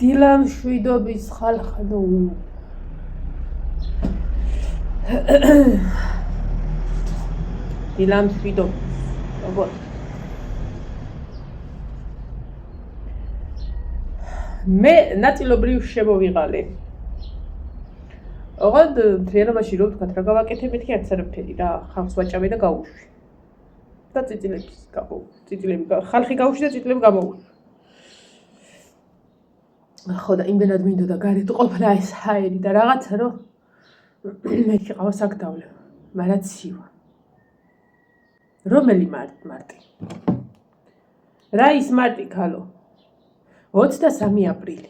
დილამ შვიდობის ხალხო დილამ შვიდობის როგორ მე ნაწილობრივ შემოვიღალე ოღონდ მთლიანობაში რო ვთქვათ რა გავაკეთებთ კი არც არაფერი რა ხალხს ვაჭამე და გავუშვი და წიწილები ხალხი გავუშვი და წიწილები გამოვუშვი ხო და იმდენად მინდოდა გარეთ ყოფნა ეს ჰაერი და რაღაცა რომ მე ყავს აქ დავლე მაგრამ ცივა რომელი მარტი რა ის მარტი ქალო 23 აპრილი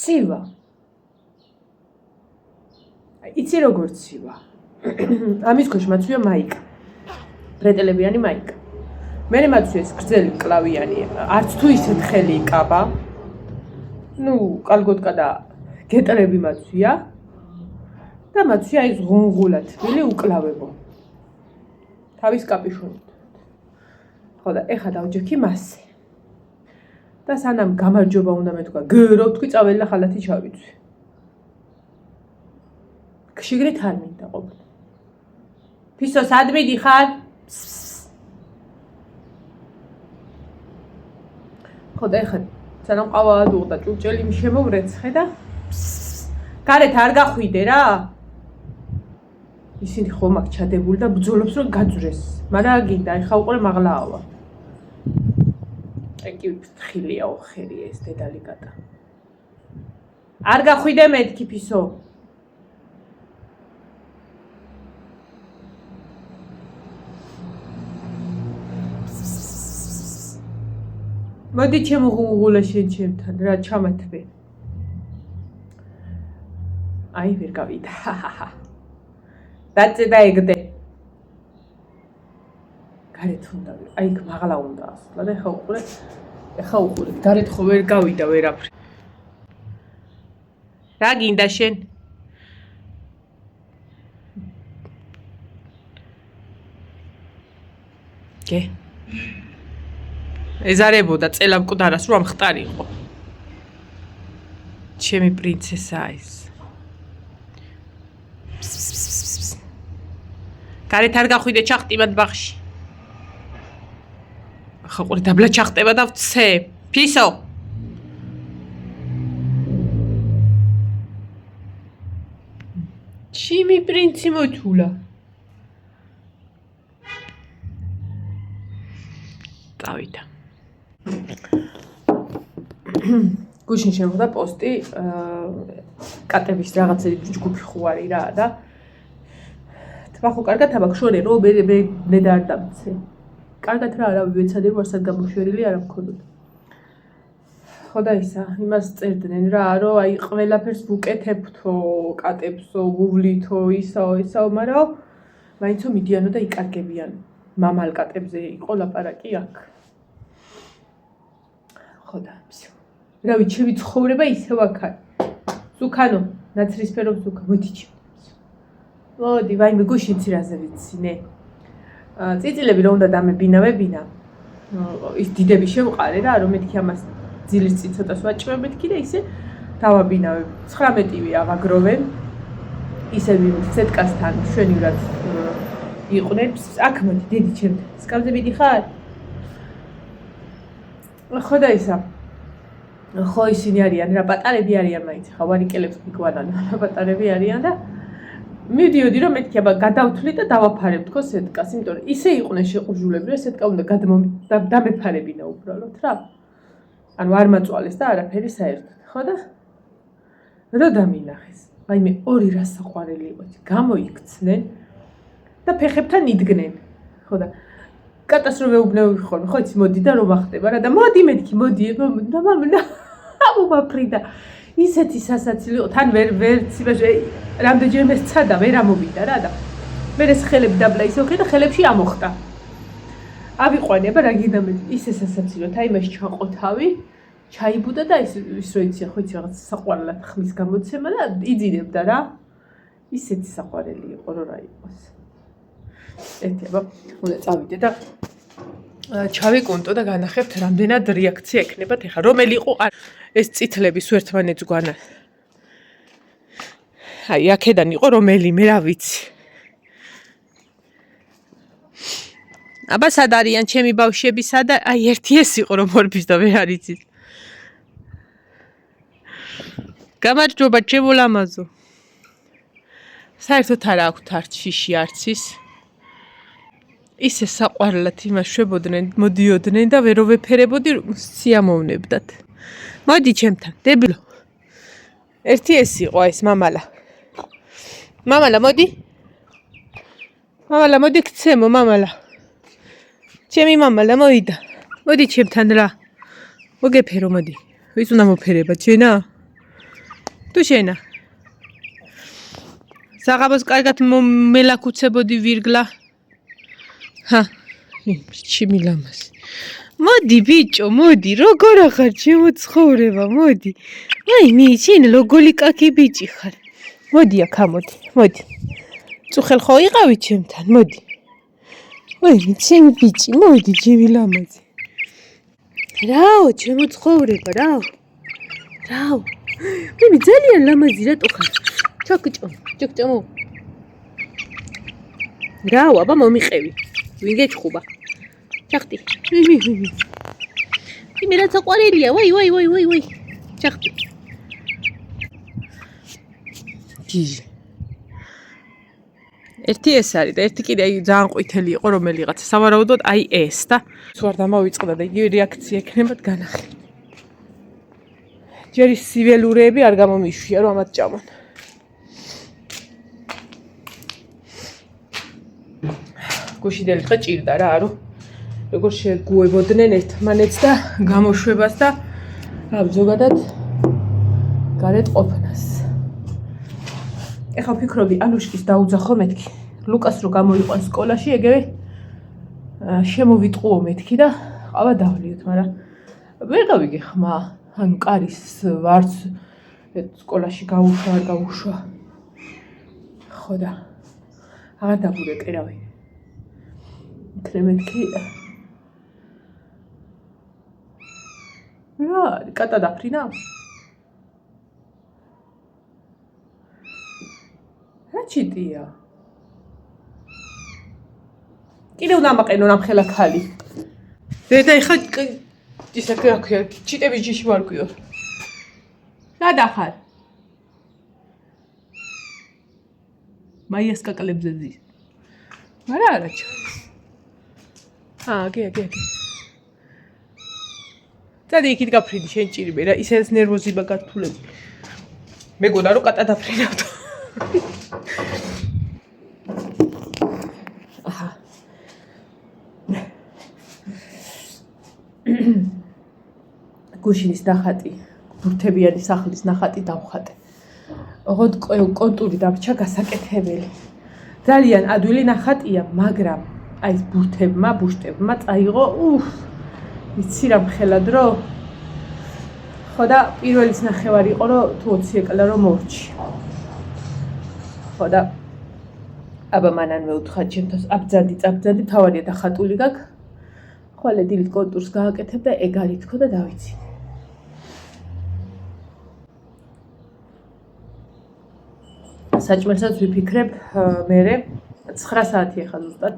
ცივა იცი როგორ ცივა ამის ქვეშ მაცვია მაიკა ბრეტელებიანი მაიკა მე მაცვიეს გრძელი კლავიანი არც თუ ისეთ ხელი იკაბა ნუ კალგოტკა და გეტრები მაცვია და მაცვია ის ღუნღულა თბილი უკლავებო თავის კაპიშონით ხო და ეხა დავჯექი მასზე და სანამ გამარჯობა უნდა მეთქვა გრო თქვი წაველი და ხალათი ჩავიცვი შიგრით არ მინდა ყოფნა ფისო სად მიდიხარ ხო და ეხა სანამ ყავა ადუღდა ჭურჭელი შემოვრეცხე და გარეთ არ გახვიდე რა ისინი ხომ აქ ჩადებული და ბძოლობს რომ გაძვრეს მაგრამ გინდა ეხა უყურე მაღლაავა ეკი ფრთხილიაო ხერია ეს დედალი გატა არ გახვიდე მეთქი ფისო მოდი ჩემო ღუნღულა შენ ჩემთან რა ჩამათბე აი ვერ გავიდა დაწე და ეგდე გარეთ უნდა აი მაღლა უნდა ასვლა და ეხა უყურე გარეთ ხო ვერ გავიდა ვერაფრი რა გინდა შენ გე ეზარებოდა წელამკვდარას რომ ამხტარიყო ჩემი პრინცესა ის გარეთ არ გახვიდე ჩახტიმად ბაღში ახლა ყური დაბლა ჩახტება და ვცე ფისო ჩემი პრინცი მოთულა წავიდა გუშინ შემოხდა პოსტი კატების რაღაცა ჯგუფი ხუარი რა და თვა ხო კარგად აბა შორე რომ მე და არ დამცე კარგად რა არავი ვეცადე ვარსად გამოშვერილი არ მქონოდა ხო და ისა იმას წერდნენ რა რომ აი ყველაფერს ვუკეთებთო კატებსო ვუვლითო ისაო მაგრამ მაინცო მიდიანო და იკარგებიან მამალ კატებზე იყო ლაპარაკი აქ ხო და რავი ჩემი ცხოვრება ისევ აქ არის ზუქანო ნაცრისფერო ზუქა მოდი მოდი ვაიმე გუშინ ცირაზე ვიცინე წიწილები რომ უნდა დამებინავებინა ის დიდები შევყარე რა რომ მეთქი ამას ძილის წინ ცოტას ვაჭმებ მეთქი და ისე დავაბინავებ 19-ვე ავაგროვენ ისე სეტკასთან შვენივრად იყვნენ აქ მოდი დიდი ჩემთან სკამზე მიდიხარ ხო და ისა ხო ისინი არიან რა პატარები არიან მაინც ხა ვარიკელებს მიგვანან რა პატარები არიან და მივდიოდი რომ მეთქი აბა გადავთვლი და დავაფარებ თქო სეტკას იმიტომ რომ ისე იყვნენ შეყუჟულები რომ სეტკა უნდა დამეფარებინა უბრალოდ რა ანუ არ მაწვალეს და არაფერი საერთოდ ხო და რა დამინახეს ვაიმე ორი რასაყვარელი იყო გამოიქცნენ და ფეხებთან იდგნენ ხო და კატას რომ ვეუბნები ხოლმე ხო იცი მოდი და რომ ახტება რა და მოდი მეთქი მოდი და მომაფრიდა ისეთი სასაცილო თან ვერც იმაში რამდენჯერმე სცადა ვერ ამოვიდა რა და მე ეს ხელები დაბლა ისე ვხი და ხელებში ამოხტა ავიყვანება რა გინდა მე ისე სასაცილო თაიმაში ჩაყოთავი ჩაიბუდა და ის რო იცი ხო იცი რაღაც საყვარლად ხმის გამოცემა და იძინებდა რა ისეთი საყვარელი იყო რომ რა იყოს ერთი აბა უნდა წავიდე და ჩავიკუნტო და განახებთ რამდენად რეაქცია ექნებათ ეხლა რომელი იყო ეს წითლების ერთმანეთს გვანა აი აქედან იყო რომელიმე რა ვიცი აბა სად არიან ჩემი ბავშვები სადა აი ერთი ეს იყო რომ ორბის და ვერ არის ის გამარჯობა ჩემო ლამაზო საერთოდ არ აქვთ არც შიში არც ის ისე საყვარლად იმას შვებოდნენ მოდიოდნენ და ვერო ვეფერებოდი სიამოვნებდათ მოდი ჩემთან დებილო ერთი ეს იყო ეს მამალა მოდი ქცემო მამალა ჩემი მამალა მოიდა მოდი ჩემთან რა მოგეფერო მოდი ვის უნდა მოფერება ჩენა თუ შენა საღამოს კარგად მელაქუცებოდი ვირგლა ჰა ჩემი ლამაზი მოდი ბიჭო მოდი როგორ ახარ ჩემო ცხოვრება მოდი აი მიჩინ ლოგოლი კაკი ბიჭი ხარ მოდი აქ ამოდი მოდი წუხელ ხო იყავი ჩემთან მოდი აი ჩემი ბიჭი მოდი ჩემი ლამაზი რაო ჩემო ცხოვრება რაო მე ძალიან ლამაზი რატო ხარ ჩაკჭო რაო აბა მომიყევი ვინ გეჭხუბა ჩახტი მე რა საყვარელია ვაი ჩახტი გიჟი ერთი ეს არის და ერთი კიდე აი ძალიან ყვითელი იყო რომელიღაცა სავარაუდოდ აი ეს და თუ არ დამავიწყდა და იგივე რეაქცია ექნებათ განახი ჯერ ის სიველურეები არ გამომიშვია რომ ამათ ჭამონ გუშინდელი დღე ჭირდა რა არო როგორ შეგუებოდნენ ერთმანეთს და გამოშვებას და ზოგადად გარეთ ყოფნას ეხლა ვფიქრობდი ანუშკის დაუძახო მეთქი ლუკას რო გამოიყვან სკოლაში ეგევე შემოვიტყუო მეთქი და ყავა დავლიოთ მაგრამ ვერ გავიგე ხმა ანუ კარის ვარც სკოლაში გაუშვა არ გაუშვა ხო და აღარ დაგურეკე რავი მეთქი რა კატა დაფრინა რა ჩიტია კიდე უნდა მაყენო ნამხელა ქალი და ეხა ისე ქვია ჩიტების ჯიში ვარკვიო რა დახარ მაიას კაკლებზე ზი არა აგი წადი იქით გაფრინდი შენ ჭირიბე რა ისე ნერვოზიბა გართულები მეგონა რომ კატა დაფრინავდო აჰა გუშინის ნახატი ბურთებიანი სახლის ნახატი დავხატე ოღონდ კონტური დარჩა გასაკეთებელი ძალიან ადვილი ნახატია მაგრამ აი ეს ბუშტებმა წაიღო იცი რა მხელად რომ ხო და პირველის ნახევარი იყო რომ თუ 20 ეკლა რომ მორჩი ხო და აბა მანან მეუთხარ ჩემთვის აბძადი თავარია და ხატული გაქვს ხოლე დილით კონტურს გააკეთებ და ეგ არის თქო და დავიცი საჭმელსაც ვიფიქრებ მერე 9 საათი ახლა ზუსტად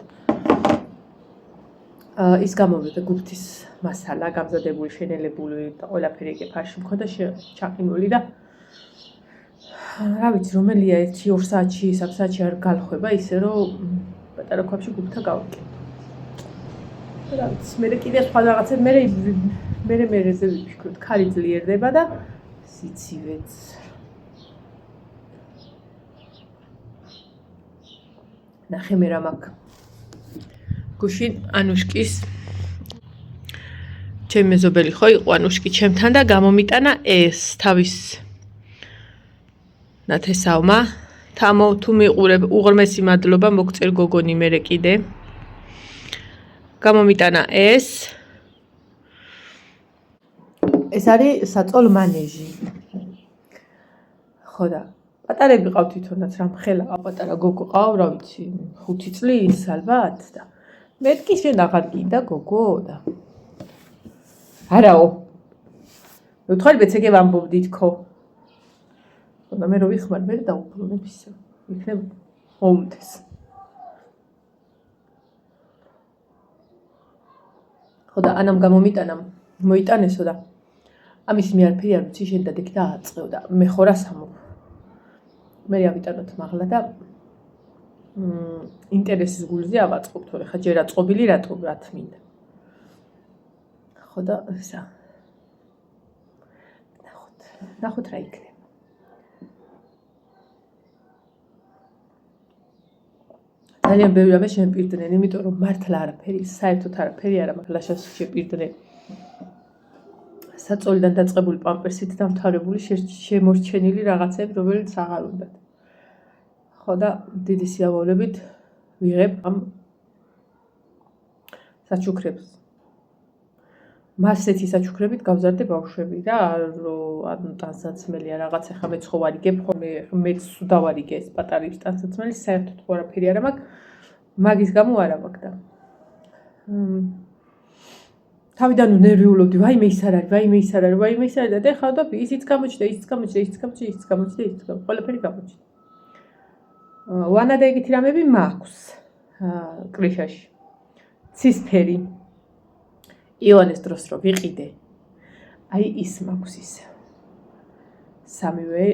ის გამოვიდა გუფთის მასალა გამზადებული შენელებული და ყველაფერი ეგ ფარში მქონდა ჩაყინული და რა ვიცი რომელია 1-2 საათში 3 საათში არ გალხვება ისე რომ პატარა ქვაბში გუფთა გავაკეთე რა ვიცი მე კიდე სხვა რაღაცა მე ზე ვიფიქროთ ქარი ძლიერდება და სიცივეც ნახე მე რა მაქვს გუშინ ანუშკის ჩემი მეზობელი ხო იყო ანუშკი ჩემთან და გამომიტანა ეს თავის ნათესავმა თამო თუ მიყურებ უღრმესი მადლობა მოგწერ გოგონი მერე კიდე გამომიტანა ეს არის საწოლ მანეჟი ხო და პატარები ყავ თვითონაც რა მხელა პატარა გოგო ყავ რა ვიცი 5 წლის ალბათ და მეთქი შენ აღარ გინდა გოგო და არაო ვთქვი ბეცეგე ვამბობდი თქო და მე რო ვიხმარ მე დაუბრუნებ ისე იქნებ მომდეს ხოდა ანამ გამომიტანამ მოიტანესო და ამის მე არაფერი არ ვიცი შენ დადეკი და აწყევ და მე ხორა სამო მე ავიტანოთ მაღლა და ინტერესის გულზე ავაწყობ თორე ხა ჯერ აწყობილი რატო რა თმინდა ხოდა ისა ნახოთ რა იქნება ძალიან ბევრი რამე შემპირდნენ იმიტომ რომ მართლა არაფერი საერთოდ არაფერი არა მაგრამ ლაშას შეპირდნენ საწოლიდან დაწყებული პამპერსით დამთავრებული შემორჩენილი რაღაცები რომელიც აღარ უნდათ ხოდა დიდი სიამოვნებით ვიღებ ამ საჩუქრებს მასეთი საჩუქრებით გავზარდე ბავშვები რა ანუ ტანსაცმელია რაღაც ახლა მეც ხო ვარიგებ ხოლმე მეც სუდავარიგე ეს პატარების ტანსაცმელი საერთოდ ხო არაფერი არა მაქვს მაგის გამო არა მაქვს და თავიდან ნერვიულობდი ვაიმე ის არ არის და ხავდა ისიც გამოჩნდა ყველაფერი გამოჩნდა ვანა და ეგეთი რამები მაქვს კრიშაში ცისფერი ივანეს დროს რო ვიყიდე აი ის მაქვს ის სამივე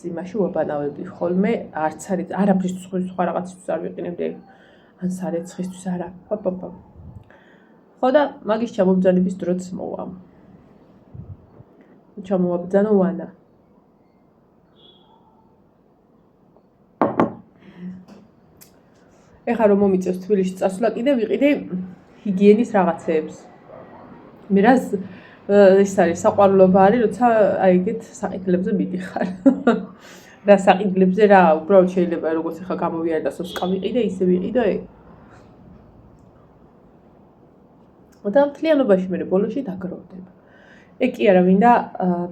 იმაში ვაბანავები ხოლმე არც არის არაფრის სხვა რაღაცისთვის არ ვიყინებდი ან სარეცხისთვის არა პაპაპა ხოდა მაგის ჩამობრძანების დროც მოვა ჩამოვაბრძანო ვანა ეხლა რომ მომიწევს თბილისში წასვლა კიდე ვიყიდე ჰიგიენის რაღაცეებს მე რას ეს არის საყვარლობა არის როცა აი ეგეთ საყიდლებზე მიდიხარ რა საყიდლებზე რა უბრალოდ შეიძლება როგორც ეხლა გამოვიარე და სოსკა ვიყიდე ისე ვიყიდე და მთლიანობაში მე ბოლოში დაგროვდება ეგ კი არა მინდა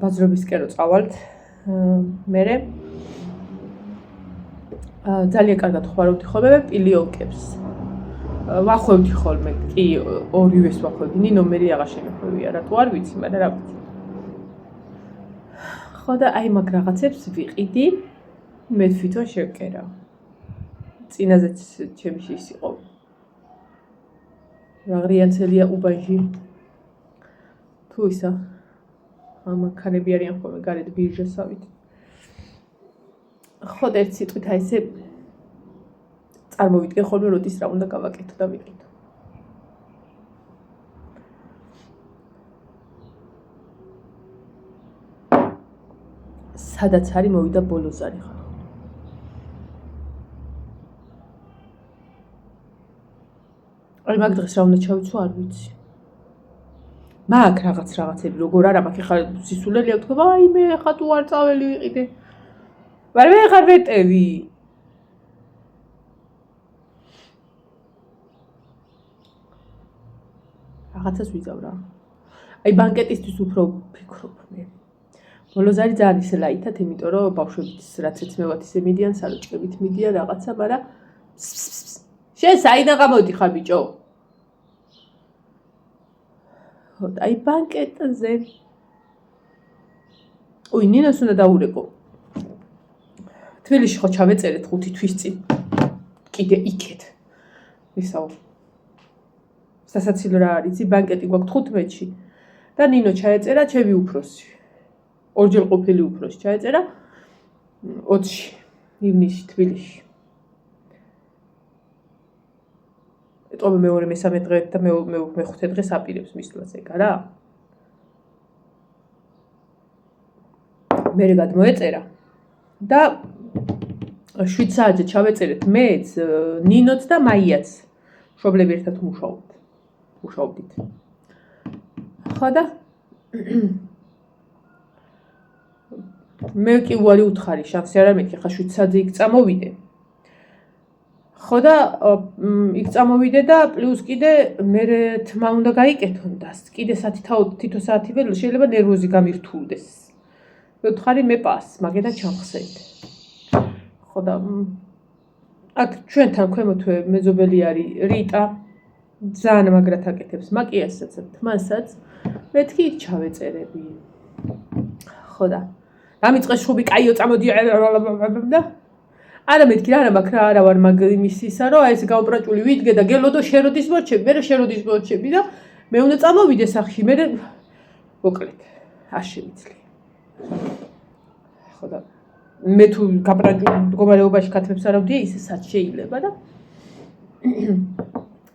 ბაზრობისკენ რო წავალთ მე ძალიან კარგად ხვარავდი ხოლმე პილიოკებს ვახვევდი ხოლმე კი ორივეს ვახვევდი ნინო მე აღარ შემეხვევია რატო არ ვიცი მაგრამ რა ვიცი ხოდა აი მაგ რაღაცებს ვიყიდი მე თვითონ შევკერა წინაზეც ჩემში ის იყო რა ღრიანცელია უბანში თუ ისა ამანქანები არიან ხოლმე გარეთ ბირჟასავით ხოდა ერთ სიტყვით აი ესე წარმოვიდგენ ხოლმე როდის რა უნდა გავაკეთო და ვიყიდო სადაც არის მოვიდა ბოლოზარი ხარ აი მაგ დღეს რა უნდა ჩავიცო არ ვიცი მაგ რაღაცები როგორ არა მაგ ხარ სისულელი აქვს თქვა აი მე ხა თუ არ წაველი ვიყიდე მაგრამ მე ხარ ვეტევი რაღაცას ვიძავ რა აი ბანკეტისთვის უფრო ფიქრობ მე ბოლოზარი ძალიან ისე ლაითად იმიტომ რომ ბავშვებიც რაც ეცმევათ ისე მიდიან საროჭკებით მიდიან რაღაცა მაგრამ შენ საიდან გამოდიხარ ბიჭო აი ბანკეტზე ოი ნინოს უნდა დაურეკო თბილისში ხო ჩავეწერეთ 5 თვის წინ კიდე იქეთ ისაო სასაცილო რა არის ბანკეტი გვაქვს 15-ში და ნინო ჩაეწერა ჩემი უფროსი ორჯერ ყოფილი უფროსი ჩაეწერა 20-ში ივნისში თბილისში ეტყობა მეორე მესამე დღე და მეხუთე დღეს აპირებს მისვლას ეგ არა მე გადმოეწერა და 7 საათზე ჩავეწერეთ მეც ნინოც და მაიაც მშობლები ერთად მუშაობდით ხო და მე კი უარი უთხარი შანსი არ მეკი ხა 7 საათზე იქ წამოვიდე ხო და იქ წამოვიდე და პლუს კიდე მე თმა უნდა გაიკეთონ და კიდე თითო საათი ველო შეიძლება ნერვოზი გამირთულდეს ვთხარი მე პას მაგედა ჩამხსენთ ხო და აქ ჩვენთან ქვემოთვე მეზობელი არის რიტა ძალიან მაგრად აკეთებს მაკიაჟსაც, თმასაც. მეთქი ჩავეწერები. ხო და დამიწყე შუბი, კაიო წამოდი და არა მეთქი რა მაქვს რა არა ვარ მაგ იმისისა რომ აი ეს გავპრაჭული ვიდგე და გელოდო შეროდის მოჩები, მე შეროდის მოჩები და მე უნდა წამოვიდე სახში, მე მოკლედ არ შემიძლია. ხო და მე თუ გაპრაჭული მდგომარეობაში ქათმებს არ ავდია ისე სად შეიძლება და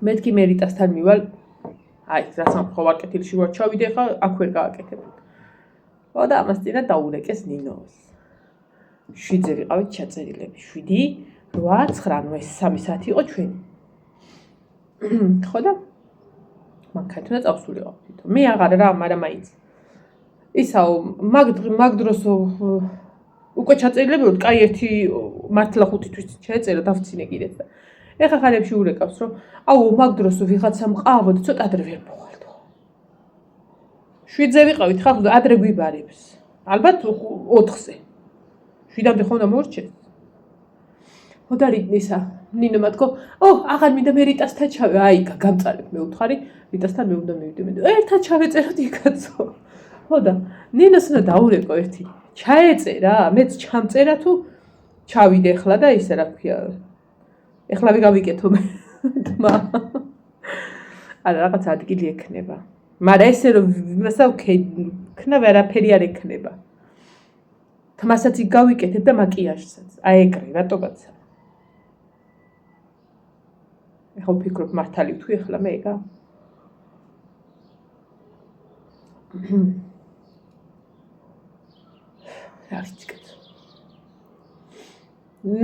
მეთქი მერიტასთან მივალ აი რასამ ხო ვარ კეთილში ვარ ჩავიდე ხა აქ ვერ გააკეთებ. ხო და ამას წინა დაურეკეს ნინოს. 7-ზე ვიყავით ჩაწერილები 7, 8, 9, ნუ ეს 3 საათი იყო ჩვენი. ხო და მანქანით უნდა წავსულიყო თვითონ. მე აღარ რა, მაგრამ მაინც. ისაო მაგ დროს უკვე ჩაწერილები ვარ, კაი ერთი მართლა 5 თვის ჩაეწერა დავცინე კიდეც და ეხა ხანებში ურეკავს რომ აუ მაგ დროს ვიღაცა მყავო და ცოტა ადრე ვერ მოვალდო. 7-ზე ვიყავით ხა ადრე გვიბარებს. ალბათ 4-ზე. 7-მდე ხომ დამორჩეს. ხო და რიტნისა ნინო მათქო, აღარ მინდა მე რიტასთან ჩავე, აი გამწარებ მე უთხარი, რიტასთან მე უნდა მივიდე მე. ერთად ჩავეწეროთ იქაცო. ხო და ნინოს უნდა დაურეკო ერთი. ჩაეწერა, მეც ჩამწერა თუ ჩავიდე ხლა და ისე რა ქვია. ეხლა ვიგავიკეთო მე. არა რაღაც ადგილი ექნება. მაგრამ ესე რომ მასავქე ქნა ვერაფერი არ ექნება. თმასაც იგავიკეთებ და მაკიაჟსაც. აი ეგრე რატობაცა. ეხლა ვფიქრობ მართალი თუ ეხლა მე ეგა. რა ვიცი კაცო.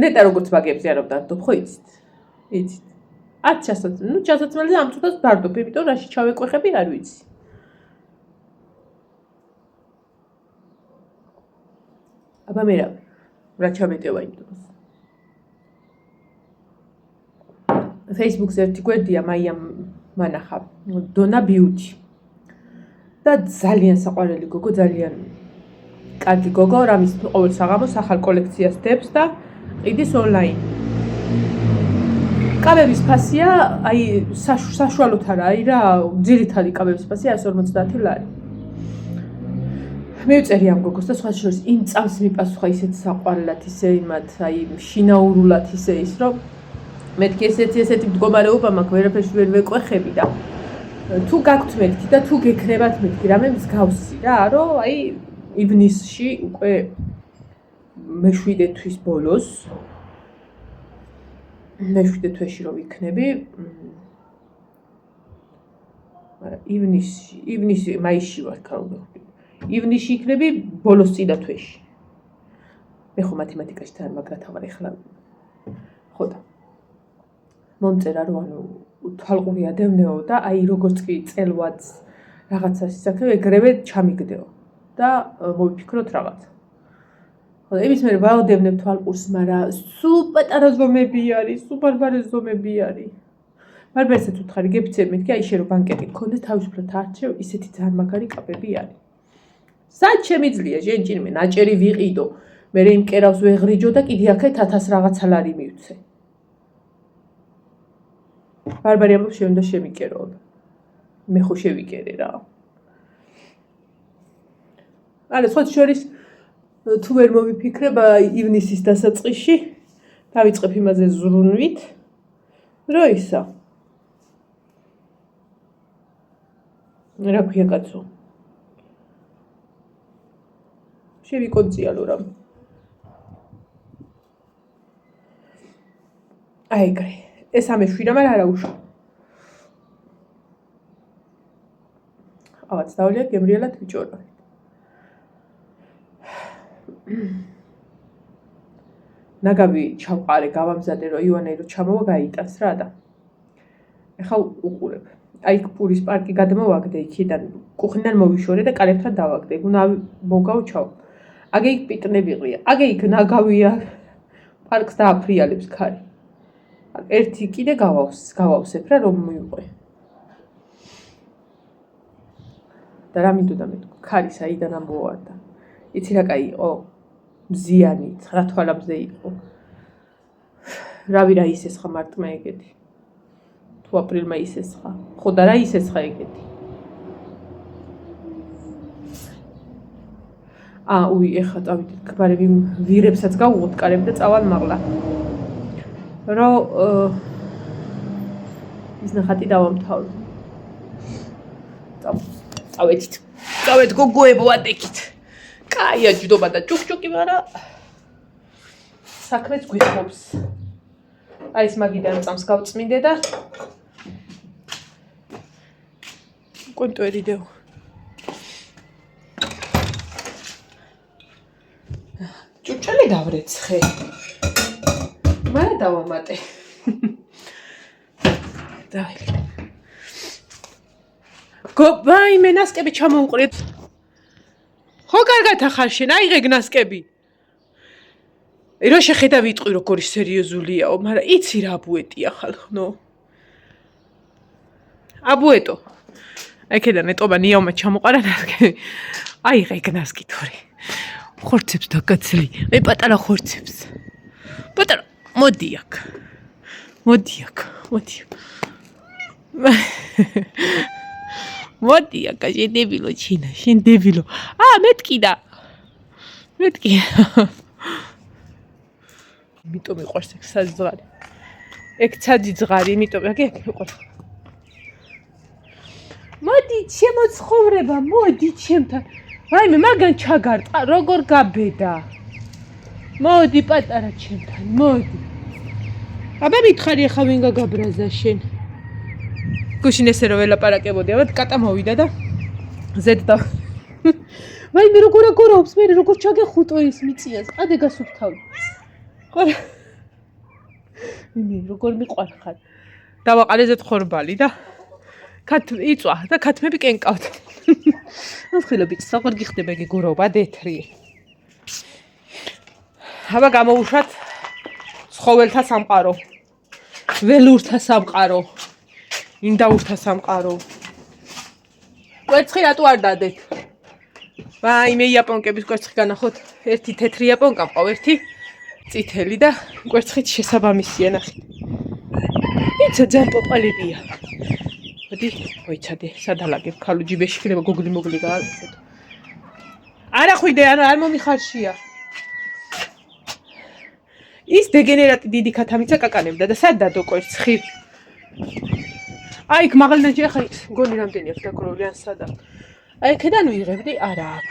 ნეტა როგორც მაგებზე არ დავდარდობ ხო იცით? იცით. ჩასაცმელზე ამ წუთას დავდარდობ, იმიტომ რაში ჩავეკვეხები არ ვიცი. აბა მე რა ჩამეტევა იმ დროს. Facebook-ზე ერთი გვერდია მაიამ მანახა, დონა ბიუთი. და ძალიან საყვარელი გოგო, ძალიან კარგი გოგო, რამის ყოველ საღამოს ახალ კოლექციას დებს და ყიდის ონლაინ. კაბების ფასია, აი საშუალოდ არა, აი რა, ძირითადი კაბების ფასია 150 ლარი. მივწერი ამ გოგოს და სხვა შორის იმ წამს მიპასუხა ისეთ საყვარელად, ისე იმათ, აი შინაურულად ისე ის, რომ მეთქი ესეთი მდგომარეობა მაქვს, ვერაფერს ვერ ვეკვეხები და თუ გაქვთ მეთქი და თუ გექნებათ მეთქი, რამე მსგავსი რა, რომ აი ივნისში უკვე მე-7 თვის ბოლოს მე-7 თვეში რომ ვიქნები, მაგრამ ივნისი, მაისში ვარ ქალბო. ივნისში იქნები ბოლოს წინა თვეში. მე ხო მათემატიკაში თან მაგრათა ვარ ეხლა. ხო და მომწერა რომ ანუ თვალყური ადევნეო და აი როგორც კი წელვაც რაღაცას ისაქნებ ეგრევე ჩამიგდეო და მოვიფიქროთ რაღაცა. ხო და იმის მერე ვაოდევნებ თვალყურს, მაგრამ სულ პატარა ზომები არის, სულ ბარბარე ზომები არის. ბარბარსაც უთხარი გეფიცებ მეთქი აი შე რომ ბანკეტი გქონდეს თავისუფლად არჩევ, ისეთი ძალიან მაგარი კაპები არის. სად შემიძლია ჟენჭინ მე ნაჭერი ვიყიდო, მე იმ კერავს ვეღრიჯო და კიდე აქეთ 1000 რაღაცა ლარი მივცე. ბარბარი ამბობს შენ უნდა შემიკერო. მე ხო შევიკერე რა. არა, სხვა შორის თუ ვერ მოვიფიქრებ ივნისის დასაწყისში, დავიწყებ იმაზე ზრუნვით, რომ ისა. რა ქვია კაცო? შევიკონციალო რა. აი ეგრე. ეს ამეშვირა, მაგრამ არა უშო. ავაც დავლიათ გემრიელად ვიჭორო. ნაგავი ჩავყარე, გავამზადე რომ ივანე რო ჩამოვა გაიტანს რა და. ეხლა უყურებ. აი პურის პარკი გადმოვაგდე იქიდან, კუხნიდან მოვიშორე და კალებთან დავაგდე. უნდა მოგავჩავ. აგე იქ პიტნები ყრია. აგე იქ ნაგავია. პარკს დააფრიალებს ქარი. ერთი კიდე გავავსებ რა რომ მივყვე. და რა მინდოდა მე ქარი საიდან ამბოვარდა. იცი რა კაი იყო? მზიანი, 9 თვალამზე იყო. რავი რა ისეს ხა მარტმა ეგეთი. თუ თუ აპრილმა ისესხა. ხო და რა ისესხა ეგეთი. უი, ეხლა წავიდეთ გბარები ვირებსაც გავუღოთ კარები და წავალ მაღლა. რომ ის ნახატი დავამთავრე. წავედით. წავედ გოგოებო ატეკით. კაია ჯდობა და ჭუქჭუკი, მაგრამ საქმეც გვიხობს. აი ეს მაგიდან წამს გავწმინდე და კონტუერიდეო. ჭუჭელი დავრეცხე. მაგრამ დავამატე. დაი. გობაი მე ნასკები ჩამოუყრეთ. ხო კარგად ახარ შენ, აიღე ნასკები. რა შეხედა ვიტყვი როგორი სერიოზულიაო, მაგრამ იცი რა აბუეტია ხალხნო. აბუეტო. აქედან ეტობა ნიავმა ჩამოყარა ნასკები. აიღე ნასკი თორე. ხორცებს დაგაცლი. მე პატარა ხორცებს. პატარა, მოდი აქ. მოდი აქ. მოდი აქ, შენ დებილო ჩინა, შენ დებილო. მეთკიდა. იმიტომ მიყვარს ეგ საძღარი. ეგ საძღარი, იმიტომ აქ მიყვარს. მოდი ჩემო ცხოვრება, მოდი ჩემთან. რაიმე მაგან ჩაგარტყა, როგორ გაბედა. მოდი პატარა ჩემთან, მოდი. აბა მითხარი ახლა ვინ გაგაბრაზა შენ. გუშინ ესე რომ ველაპარაკებოდი, აბა კატა მოვიდა და ზედ და რაიმე როგორ აგორაობს, მე როგორ ჩაგეხუტო ის მიწიას, ადე გასუფთავი. ყარა. მე როგორ მიყვარხარ. დავაყარე ზედ ხორბალი და იწვა და ქათმები კენკავთ. ხილობიც როგორ გიხდება იგი გურობა დეთრი. აბა გამოუშვათ ცხოველთა სამყარო. ველურთა სამყარო. ინდაურთა სამყარო. კვერცხი რატო არ დადეთ? მე იაპონკების კვერცხი განახოთ. ერთი თეთრი იაპონკა მყავ, ერთი წითელი და კვერცხით შესაბამისია ნახეთ. იცი ძალიან პოპალებია. მოდი, მოიცადე, სადალაგებ ქალო ჯიბეში ხილება გოგლი მოგლი გააკეთე. არა ხვიდე, არ მომიხარშია. ის დეგენერატი დიდი ქათამიცა კაკანებდა და სად დადო კვერცხი? იქ მაღლინაჯი ახლა გონი რამდენი აქვს დაკრული ან სადა. აქედან ვიღებდი, არა აქ.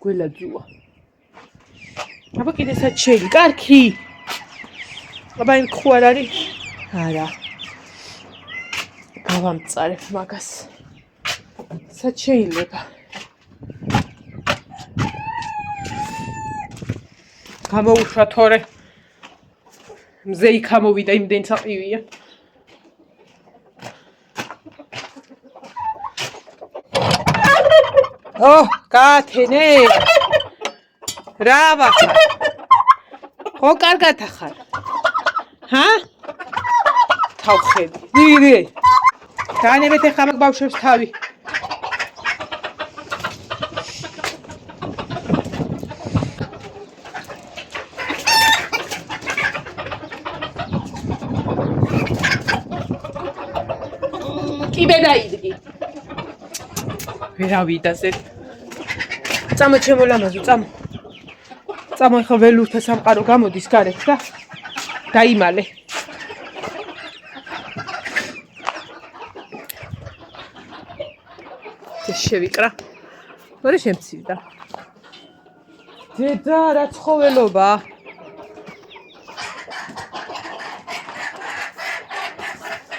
გველაძუა. აბა კიდე საჩელი, კარგი. აბა იმ ხო არ არის? არა. გავამწარებ მაგას. საჩეილება. გამოუშვა თორე. მზე იქ ამოვიდა იმდენ საყივია. კათენე. რა ვახარ? ხო კარგად ახარ. თავხედი. ნირი. განებეთ ახლა მაგ ბავშვებს თავი. კიბე დაიდგი. ვერავიდა ზედ. წამო ჩემოლამაზო, წამო. წამო ახლა ველურთა სამყარო გამოდის გარეთ და დაიმალე. შევიკრა. მორე შემცივდა. დედა რა ცხოველობა.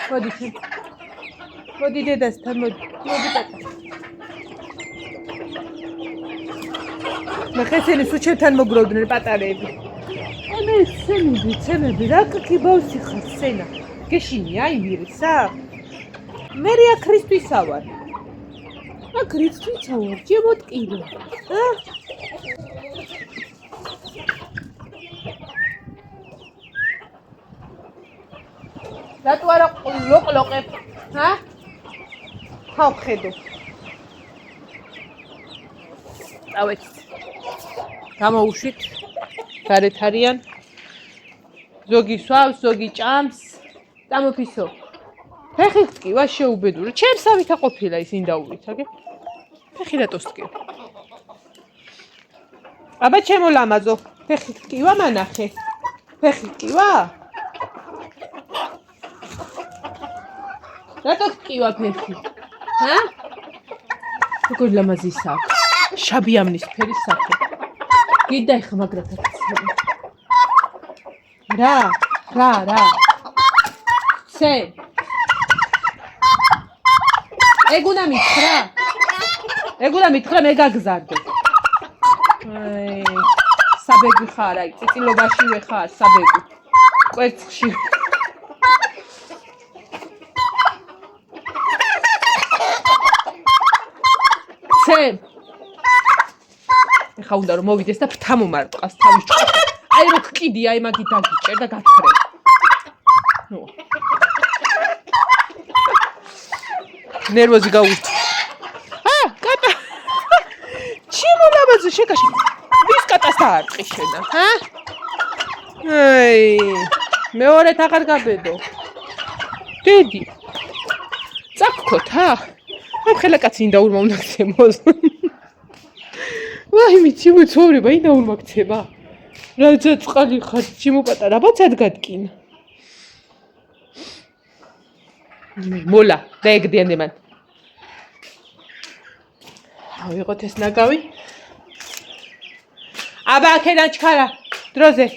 მოდი შენ. მოდი დედასთან, მოდი პატა. მე ხესენი სუჩებთან მოგროვდნენ პატარები. მე სენები, რა კაკი ბავშვი ხარ სენა. გეშინია იმირისა? მე რა ქრისტისა ვარ. ქრისტისა ვარ, ჩემოტკირო. რატო არა ლოყლოყებ? თავხედო. წავეთ. გამოუშვით. გარეთ არიან. ზოგი სვავს, ზოგი ჭამს. წამოფისო. ფეხით ტკივა შეუბედური. ჩემს ავითა ყოფილა ის ინდაურით, აგე. ფეხი რატოს ტკივ? აბა ჩემო ლამაზო, ფეხით ტკივა მანახე. ფეხით ტკივა? რატო ტკივა ფეხი? ჰა? როგორ ლამაზი საქმე. შაბიამნის ფერის საქმე. გიდა ეხა მაგრათა ცემა. რა. ცე. ეგუნა მითხრა მე გაგზარდე. აი, საბეგი ხარ, აი, წიწილობაშივე ხარ, საბეგი. კვერცხში. ცე. ეხა უნდა რომ მოვიდეს და ფრთა მომარტყას თავის ჭყოთი. აი რო გკიდი, აი მაგით დაგიჭერ და გათხრე. ნუ. ნერვოზი გაუჩ. კატა. ჩემო ლამაზო შეკაში. ვის კატას დაარტყი შენა, ჰა? აი, მეორედ აღარ გაბედო. დიდი. წაგქოთ, ჰა? ამ ხელა კაცი ინდაურმა უნდა გცემოს. ვაი, მიცი მოწოვრება ინდაურმა გცემა. რაცა წყალი ხარ, ჩემო პატარა, ბაცად გადკინა. მოლა, დაეგდიანე მან. ავიღოთ ეს ნაგავი. აბა, აქედან ჩქარა, დროზე.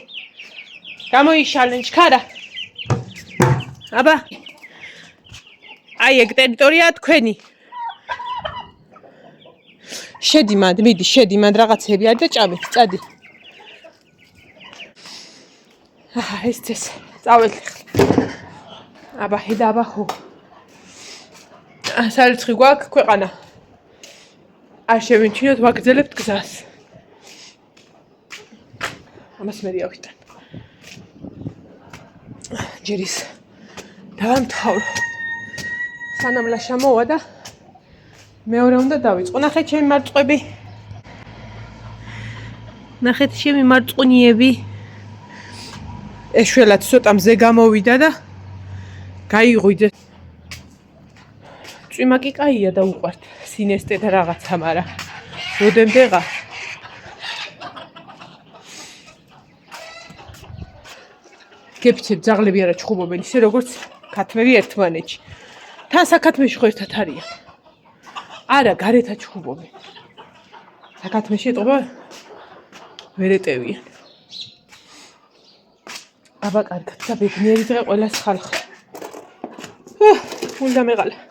გამოიშალენ ჩქარა. აბა. აი, ეგ ტერიტორიაა თქვენი. შედი მანდ, რაღაცები არის და ჭამეთ, წადი. ეს წეს, წაველთ ხა. აბა, ხედა, აბა ხო. სარიცხი გვაქვს ქვეყანა. არ შევინჩინოთ, ვაგრძელებთ გზას. ამას მე ავიტან. ჯერის დავამთავრო. სანამ ლაშა მოვა და მეორე უნდა დავიწყო. ნახეთ ჩემი მარწყვები. ნახეთ ჩემი მარწყვნიები. ეშველად ცოტა მზე გამოვიდა და გაიღვიდე. წვიმაკი კაია და უყვართ. სინესტე და რაღაცა, მაგრამ როდემდეღა გეფიცებ ძაღლები არა ჩხუბობენ ისე როგორც ქათმები ერთმანეთში. თან საქათმეში ხო ერთად არიან. არა, გარეთად ჩხუბობენ. საქათმეში ეტყობა ვერ ეტევიან. აბა კარგად და ბედნიერი დღე ყველას ხალხ. უნდა მეღალა.